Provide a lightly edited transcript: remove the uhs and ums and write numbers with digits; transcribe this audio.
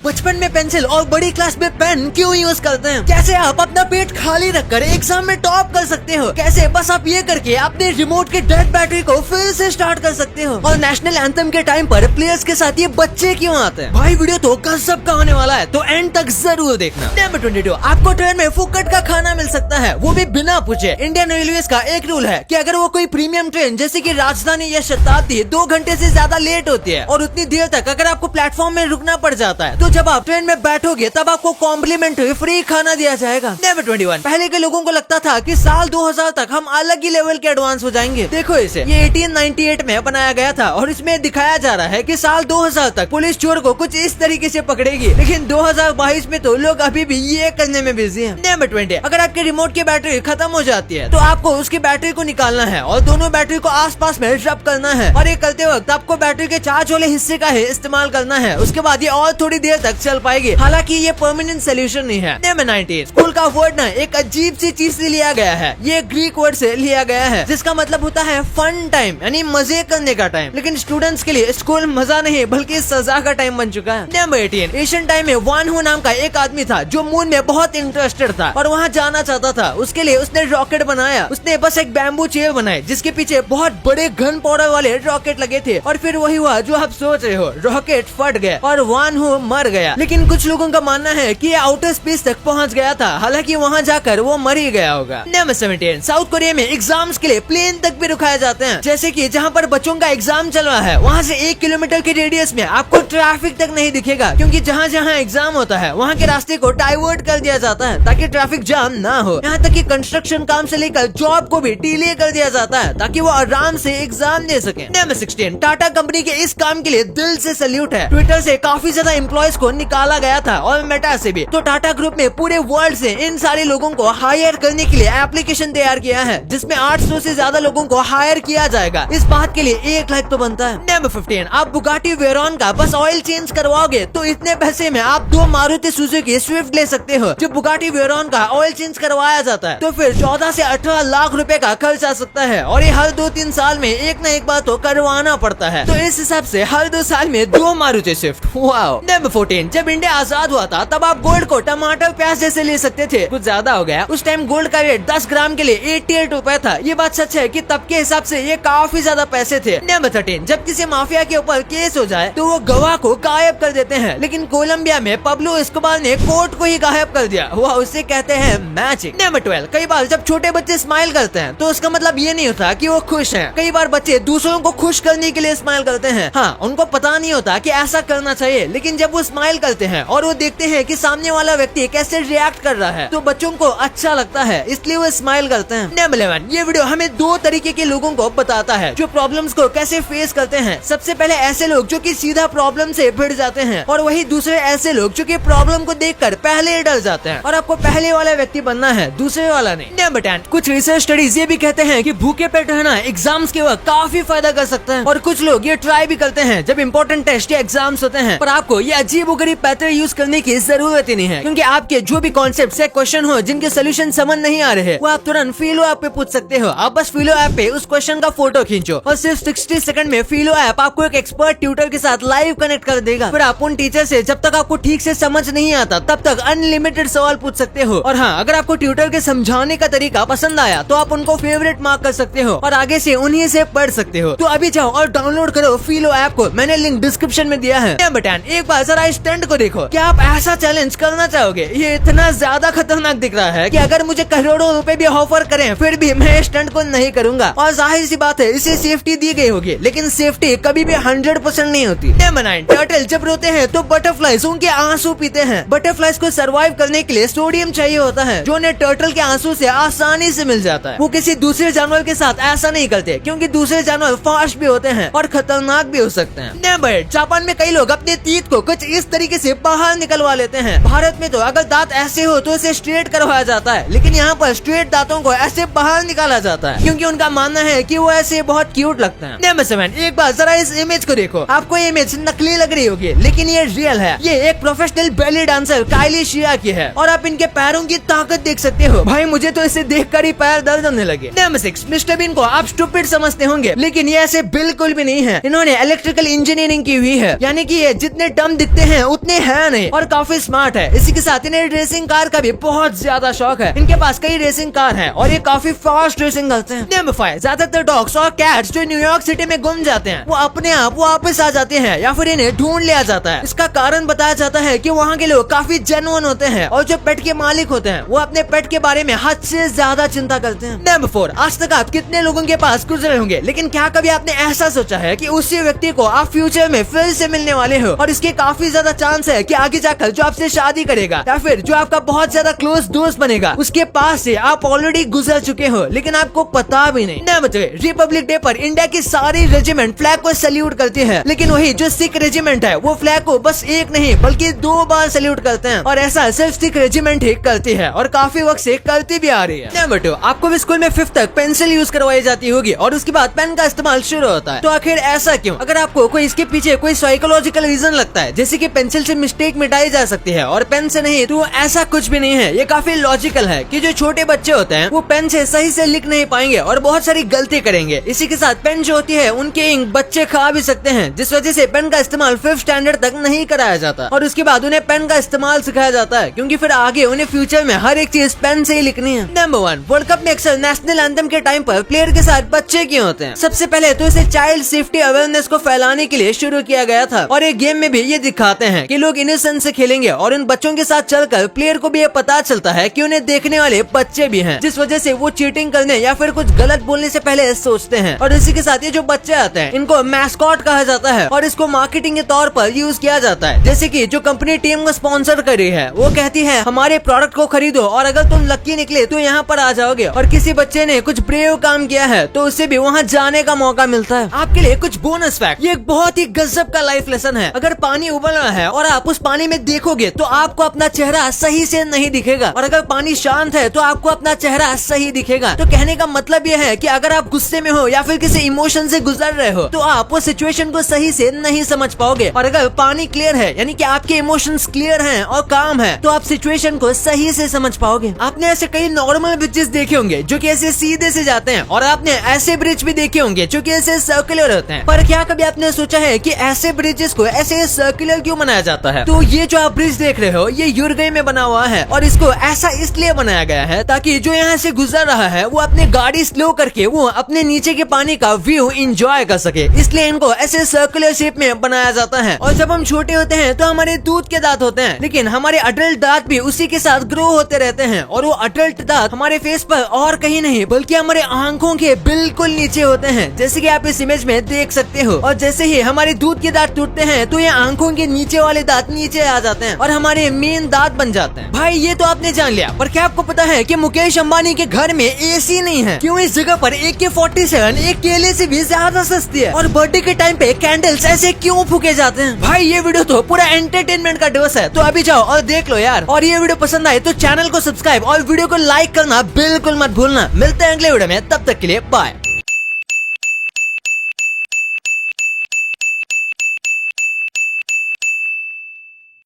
बचपन में पेंसिल और बड़ी क्लास में पेन क्यों यूज करते हैं? कैसे आप अपना पेट खाली रखकर एग्जाम में टॉप कर सकते हो? कैसे बस आप ये करके अपने रिमोट के डेड बैटरी को फिर से स्टार्ट कर सकते हो? और नेशनल एंथम के टाइम पर प्लेयर्स के साथ ये बच्चे क्यों आते हैं? भाई वीडियो तो गजब का होने वाला है, तो एंड तक जरूर देखना। नंबर 22, आपको ट्रेन में फुकट का खाना मिल सकता है, वो भी बिना पूछे। इंडियन रेलवेज का एक रूल है कि अगर वो कोई प्रीमियम ट्रेन जैसे कि राजधानी या शताब्दी 2 घंटे से ज्यादा लेट होती है और उतनी देर तक अगर आपको प्लेटफॉर्म में रुकना पड़ जाता है, तो जब आप ट्रेन में बैठोगे तब आपको कॉम्प्लीमेंट्री फ्री खाना दिया जाएगा। नंबर 21, पहले के लोगों को लगता था कि साल 2000 तक हम अलग ही लेवल के एडवांस हो जाएंगे। देखो इसे, ये 1898 में बनाया गया था और इसमें दिखाया जा रहा है कि साल 2000 तक पुलिस चोर को कुछ इस तरीके से पकड़ेगी, लेकिन 2022 में तो लोग अभी भी ये करने में बिजी हैं। नंबर 20, अगर आपके रिमोट की बैटरी खत्म हो जाती है तो आपको उसकी बैटरी को निकालना है और दोनों बैटरी को आसपास में रब करना है, और ये करते वक्त आपको बैटरी के चार्ज वाले हिस्से का ही इस्तेमाल करना है। उसके बाद ये और थोड़ी देर तक चल पाएगी, हालांकि ये परमानेंट सोल्यूशन नहीं है। नंबर 19, स्कूल का वर्ड ना एक अजीब सी चीज से लिया गया है। ये ग्रीक वर्ड से लिया गया है जिसका मतलब होता है फन टाइम, यानी मजे करने का टाइम। लेकिन स्टूडेंट्स के लिए स्कूल मजा नहीं बल्कि सजा का टाइम बन चुका है। नंबर 18, एशियन टाइम में वान हू नाम का एक आदमी था जो मून में बहुत इंटरेस्टेड था और वहाँ जाना चाहता था। उसके लिए उसने रॉकेट बनाया। उसने बस एक बैम्बू चेयर बनाई जिसके पीछे बहुत बड़े गन पाउडर वाले रॉकेट लगे थे, और फिर वही हुआ जो आप सोच रहे हो, रॉकेट फट गया और वान हू मर गया। लेकिन कुछ लोगों का मानना है कि ये आउटर स्पेस तक पहुंच गया था, हालांकि वहां जाकर वो मर ही गया होगा। नंबर 17, साउथ कोरिया में एग्जाम्स के लिए प्लेन तक भी रुकाए जाते हैं, जैसे कि जहां पर बच्चों का एग्जाम चल रहा है वहां से 1 किलोमीटर के रेडियस में आपको ट्रैफिक तक नहीं दिखेगा, क्योंकि जहां जहां एग्जाम होता है वहां के रास्ते को डाइवर्ट कर दिया जाता है ताकि ट्रैफिक जाम ना हो। यहाँ तक कि कंस्ट्रक्शन काम से लेकर जॉब को भी डिले कर दिया जाता है ताकि वो आराम से एग्जाम दे सके। नंबर 16, टाटा कंपनी के इस काम के लिए दिल से सैल्यूट है। ट्विटर से काफी ज्यादा एम्प्लॉयज को निकाला गया था और मेटा से भी, तो टाटा ग्रुप ने पूरे वर्ल्ड से इन सारे लोगों को हायर करने के लिए एप्लीकेशन तैयार किया है जिसमें 800 से ज्यादा लोगों को हायर किया जाएगा। इस बात के लिए 1 लाख तो बनता है। नंबर 15, आप बुगाटी वेरॉन का बस ऑयल चेंज करवाओगे तो इतने पैसे में आप 2 मारुति सुजुकी स्विफ्ट ले सकते हो। जब बुगाटी वेरॉन का ऑयल चेंज करवाया जाता है तो फिर 14 से 18 लाख रुपए का खर्च आ सकता है, और ये हर 2-3 साल में एक न एक बार तो करवाना पड़ता है। तो इस हिसाब से हर 2 साल में 2 मारुति स्विफ्ट। वाओ। नंबर 14, जब इंडिया आजाद हुआ था तब आप गोल्ड को टमाटर प्याज जैसे ले सकते थे। कुछ ज्यादा हो गया। उस टाइम गोल्ड का रेट 10 ग्राम के लिए 88 रुपए था। ये बात सच है कि तब के हिसाब से ये काफी ज्यादा पैसे थे। नंबर 13, जब किसी माफिया के ऊपर केस हो जाए तो वो गवाह को गायब कर देते हैं, लेकिन कोलंबिया में पब्लो एस्कोबार ने कोर्ट को ही गायब कर दिया। वह उसे कहते हैं मैजिक। नंबर 12, कई बार जब छोटे बच्चे स्माइल करते हैं तो उसका मतलब ये नहीं होता कि वो खुश हैं। कई बार बच्चे दूसरों को खुश करने के लिए स्माइल करते हैं। हाँ, उनको पता नहीं होता कि ऐसा करना चाहिए, लेकिन जब वो स्माइल करते हैं और वो देखते हैं कि सामने वाला व्यक्ति कैसे रिएक्ट कर रहा है तो बच्चों को अच्छा लगता है, इसलिए वो स्माइल करते हैं। नंबर 11, ये वीडियो हमें 2 तरीके के लोगों को बताता है जो प्रॉब्लम्स को कैसे फेस करते हैं। सबसे पहले ऐसे लोग जो कि सीधा प्रॉब्लम से भिड़ जाते हैं, और वही दूसरे ऐसे लोग जो कि प्रॉब्लम को देखकर पहले डर जाते हैं, और आपको पहले वाला व्यक्ति बनना है, दूसरे वाला नहीं। नंबर 10, कुछ रिसर्च स्टडीज ये भी कहते हैं कि भूखे पेट रहना एग्जाम्स के वक्त काफी फायदा कर सकता है, और कुछ लोग ये ट्राई भी करते हैं जब इंपॉर्टेंट टेस्ट या एग्जाम्स होते हैं। पर आपको ये अजीबोगरीब पैटर्न यूज करने की जरूरत ही नहीं है, क्योंकि आपके जो भी कॉन्सेप्ट या क्वेश्चन हो जिनके सोल्यूशन समझ नहीं आ रहे वो आप तुरंत फिलो ऐप पे पूछ सकते हो। आप बस फिलो ऐप पे उस क्वेश्चन का फोटो खींचो और सिर्फ 60 सेकंड में फिलो ऐप आपको एक एक्सपर्ट ट्यूटर के साथ लाइव कनेक्ट कर देगा। फिर आप उन टीचर से जब तक आपको ठीक से समझ नहीं आता तब तक अनलिमिटेड सवाल पूछ सकते हो। और हाँ, अगर आपको ट्यूटर के समझाने का तरीका पसंद आया तो आप उनको फेवरेट मार्क कर सकते हो और आगे से उन्हीं से पढ़ सकते हो। तो अभी जाओ और डाउनलोड करो फिलो ऐप को, मैंने लिंक डिस्क्रिप्शन में दिया है। नंबर 10, एक बार जरा इस ट्रेंड को देखो। क्या आप ऐसा चैलेंज करना चाहोगे? ये इतना ज्यादा खतरनाक दिख रहा है कि अगर मुझे करोड़ों रुपए भी ऑफर करें फिर भी मैं इस स्टंट को नहीं करूंगा। और जाहिर सी बात है इसे सेफ्टी दी गई होगी, लेकिन सेफ्टी कभी भी 100% नहीं होती। नंबर 9, टर्टल जब रोते हैं तो बटरफ्लाइज उनके आंसू पीते हैं। बटरफ्लाइज को सरवाइव करने के लिए सोडियम चाहिए होता है, जो उन्हें टर्टल के आंसू से आसानी से मिल जाता है। वो किसी दूसरे जानवर के साथ ऐसा नहीं करते, क्योंकि दूसरे जानवर फास्ट भी होते हैं और खतरनाक भी हो सकते हैं। नंबर 8, जापान में कई लोग अपने तीत को कुछ इस तरीके से बाहर निकलवा लेते हैं। भारत में तो अगर दांत ऐसे हो तो इसे स्ट्रेट करवाया जाता है, लेकिन यहाँ पर स्ट्रेट दांतों को ऐसे बाहर निकाला जाता है क्योंकि उनका मानना है कि वो ऐसे बहुत क्यूट लगते हैं। नंबर 7, एक बार जरा इस इमेज को देखो। आपको ये इमेज नकली लग रही होगी, लेकिन ये रियल है। ये एक प्रोफेशनल बैले डांसर काइली शिया की है और आप इनके पैरों की ताकत देख सकते हो। भाई मुझे तो इसे देखकर ही पैर दर्द होने लगे। नंबर 6, मिस्टर बीन को आप स्टूपिड समझते होंगे, लेकिन ये ऐसे बिल्कुल भी नहीं है। इन्होंने इलेक्ट्रिकल इंजीनियरिंग की हुई है, यानी कि ये जितने डम दिखते हैं उतने है नहीं और काफी स्मार्ट है। इसी के साथ इन्हें रेसिंग कार का भी बहुत ज्यादा शौक है। इनके पास कई रेसिंग कार हैं और ये काफी फास्ट रेसिंग करते हैं। नंबर 5, ज्यादातर डॉग्स और कैट्स जो न्यूयॉर्क सिटी में गुम जाते हैं वो अपने आप वापस आ जाते हैं या फिर इन्हें ढूंढ लिया जाता है। इसका कारण बताया जाता है कि वहाँ के लोग काफी जेन्युइन होते हैं और जो पेट के मालिक होते हैं वो अपने पेट के बारे में हद से ज्यादा चिंता करते हैं। नंबर 4, आज तक आप कितने लोगों के पास गुजरे होंगे, लेकिन क्या कभी आपने ऐसा सोचा है कि उसी व्यक्ति को आप फ्यूचर में फिर से मिलने वाले हो और इसके काफी ज्यादा चांस है कि आगे जाकर जो आपसे शादी करेगा या फिर जो आपका बहुत ज्यादा क्लोज दोस्त बनेगा उसके पास से आप ऑलरेडी गुजर चुके हो लेकिन आपको पता भी नहीं। नंबर 3, रिपब्लिक डे पर इंडिया की सारी रेजिमेंट फ्लैग को सैल्यूट करती है, लेकिन वही जो सिख रेजिमेंट है वो फ्लैग को बस एक नहीं बल्कि 2 बार सैल्यूट करते हैं और ऐसा सिर्फ सिख रेजिमेंट ही करती है और काफी वक्त से करती भी आ रही है। नंबर 2, आपको भी स्कूल में 5th तक पेंसिल यूज करवाई जाती होगी और उसके बाद पेन का इस्तेमाल शुरू होता है, तो आखिर ऐसा क्यों? अगर आपको कोई इसके पीछे कोई साइकोलॉजिकल रीजन लगता है जैसे कि पेंसिल से मिस्टेक मिटाई जा सकती है और पेन से नहीं, तो ऐसा कुछ भी नहीं है। ये काफी लॉजिकल है कि जो छोटे बच्चे होते हैं वो पेन से सही से लिख नहीं पाएंगे और बहुत सारी गलती करेंगे। इसी के साथ पेन जो होती है उनके इंक बच्चे खा भी सकते हैं, जिस वजह से पेन का इस्तेमाल 5th स्टैंडर्ड तक नहीं कराया जाता और उसके बाद उन्हें पेन का इस्तेमाल सिखाया जाता है क्योंकि फिर आगे उन्हें फ्यूचर में हर एक चीज पेन से ही लिखनी है। नंबर 1, वर्ल्ड कप में अक्सर नेशनल एंथम के टाइम पर प्लेयर के साथ बच्चे क्यों होते हैं? सबसे पहले तो इसे चाइल्ड सेफ्टी अवेयरनेस को फैलाने के लिए शुरू किया गया था और एक गेम में भी ये दिखाते हैं कि लोग इनोसेंस से खेलेंगे और उन बच्चों के साथ चलकर प्लेयर को भी ये पता चलता है कि उन्हें देखने वाले बच्चे भी हैं, जिस वजह से वो चीटिंग करने या फिर कुछ गलत बोलने से पहले सोचते हैं। और इसी के साथ ये जो बच्चे आते हैं इनको मैस्कॉट कहा जाता है और इसको मार्केटिंग के तौर पर यूज किया जाता है। जैसे कि जो कंपनी टीम को स्पॉन्सर कर रही है वो कहती है हमारे प्रोडक्ट को खरीदो और अगर तुम लकी निकले तो यहाँ पर आ जाओगे, और किसी बच्चे ने कुछ ब्रेव काम किया है तो उससे भी वहाँ जाने का मौका मिलता है। आपके लिए कुछ बोनस फैक्ट, ये एक बहुत ही गजब का लाइफ लेसन है। अगर पानी उबल रहा है और आप उस पानी में देखोगे तो आपको अपना चेहरा सही से नहीं दिखेगा और अगर पानी शांत है तो आपको अपना चेहरा सही दिखेगा। तो कहने का मतलब यह है कि अगर आप गुस्से में हो या फिर किसी इमोशन से गुजर रहे हो तो आप वो सिचुएशन को सही से नहीं समझ पाओगे, और अगर पानी क्लियर है यानी कि आपके इमोशंस क्लियर हैं और काम है तो आप सिचुएशन को सही से समझ पाओगे। आपने ऐसे कई नॉर्मल ब्रिजेस देखे होंगे जो कि ऐसे सीधे से जाते हैं और आपने ऐसे ब्रिज भी देखे होंगे जो कि ऐसे सर्कुलर होते हैं, पर क्या कभी आपने सोचा है कि ऐसे ब्रिजेस को ऐसे सर्कुलर क्यों बनाया जाता है? तो ये जो आप ब्रिज देख रहे हो ये यूरगई में बना हुआ है और इसको ऐसा इसलिए बनाया गया है ताकि जो यहाँ से गुजर रहा है वो अपनी गाड़ी स्लो करके वो अपने नीचे के पानी का व्यू एंजॉय कर सके, इसलिए इनको ऐसे सर्कुलर शेप में बनाया जाता है। और जब हम छोटे होते हैं तो हमारे दूध के दांत होते हैं, लेकिन हमारे अडल्ट दांत भी उसी के साथ ग्रो होते रहते हैं और वो अडल्ट दांत हमारे फेस पर और कहीं नहीं बल्कि हमारे आंखों के बिल्कुल नीचे होते हैं, जैसे कि आप इस इमेज में देख सकते हो। और जैसे ही हमारे दूध के दांत टूटते हैं तो ये आंखों के नीचे वाले दांत नीचे आ जाते हैं और हमारे मेन दांत बन जाते हैं। भाई ये तो आपने जान लिया, पर क्या आपको पता है कि मुकेश अंबानी के घर में एसी नहीं है? क्यों? इस जगह पर AK-47 एक केले से भी ज्यादा सस्ती है और बर्थडे के टाइम पे कैंडल्स ऐसे क्यों फूके जाते हैं? भाई ये वीडियो तो पूरा एंटरटेनमेंट का डोज है, तो अभी जाओ और देख लो यार। और ये वीडियो पसंद आए तो चैनल को सब्सक्राइब और वीडियो को लाइक करना बिल्कुल मत भूलना। मिलते हैं अगले वीडियो में, तब तक के लिए बाय।